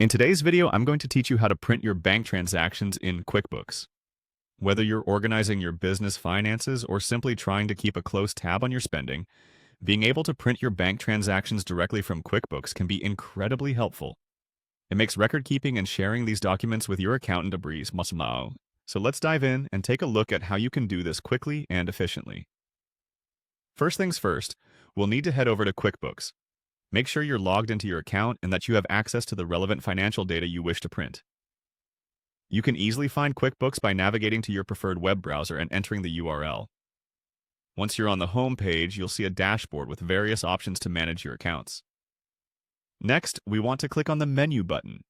In today's video, I'm going to teach you how to print your bank transactions in QuickBooks. Whether you're organizing your business finances or simply trying to keep a close tab on your spending, being able to print your bank transactions directly from QuickBooks can be incredibly helpful. It makes record-keeping and sharing these documents with your accountant a breeze. So let's dive in and take a look at how you can do this quickly and efficiently. First things first, we'll need to head over to QuickBooks. Make sure you're logged into your account and that you have access to the relevant financial data you wish to print. You can easily find QuickBooks by navigating to your preferred web browser and entering the URL. Once you're on the home page, you'll see a dashboard with various options to manage your accounts. Next, we want to click on the Menu button.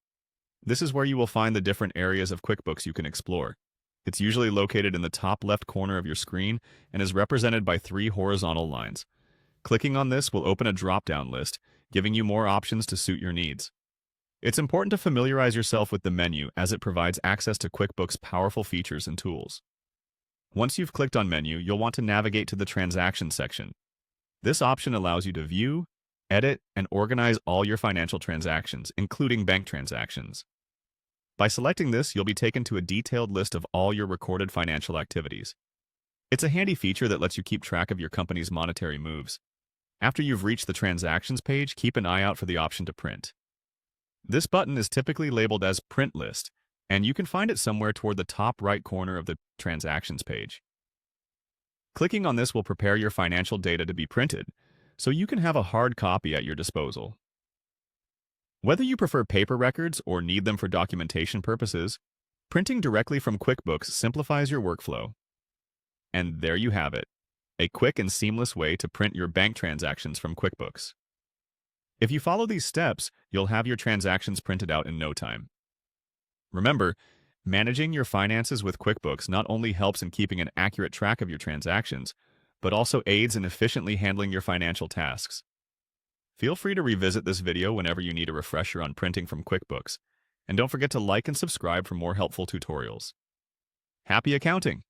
This is where you will find the different areas of QuickBooks you can explore. It's usually located in the top left corner of your screen and is represented by 3 horizontal lines. Clicking on this will open a drop-down list, giving you more options to suit your needs. It's important to familiarize yourself with the menu as it provides access to QuickBooks' powerful features and tools. Once you've clicked on Menu, you'll want to navigate to the Transaction section. This option allows you to view, edit, and organize all your financial transactions, including bank transactions. By selecting this, you'll be taken to a detailed list of all your recorded financial activities. It's a handy feature that lets you keep track of your company's monetary moves. After you've reached the Transactions page, keep an eye out for the option to print. This button is typically labeled as Print List, and you can find it somewhere toward the top right corner of the Transactions page. Clicking on this will prepare your financial data to be printed, so you can have a hard copy at your disposal. Whether you prefer paper records or need them for documentation purposes, printing directly from QuickBooks simplifies your workflow. And there you have it, a quick and seamless way to print your bank transactions from QuickBooks. If you follow these steps, you'll have your transactions printed out in no time. Remember, managing your finances with QuickBooks not only helps in keeping an accurate track of your transactions, but also aids in efficiently handling your financial tasks. Feel free to revisit this video whenever you need a refresher on printing from QuickBooks, and don't forget to like and subscribe for more helpful tutorials. Happy accounting!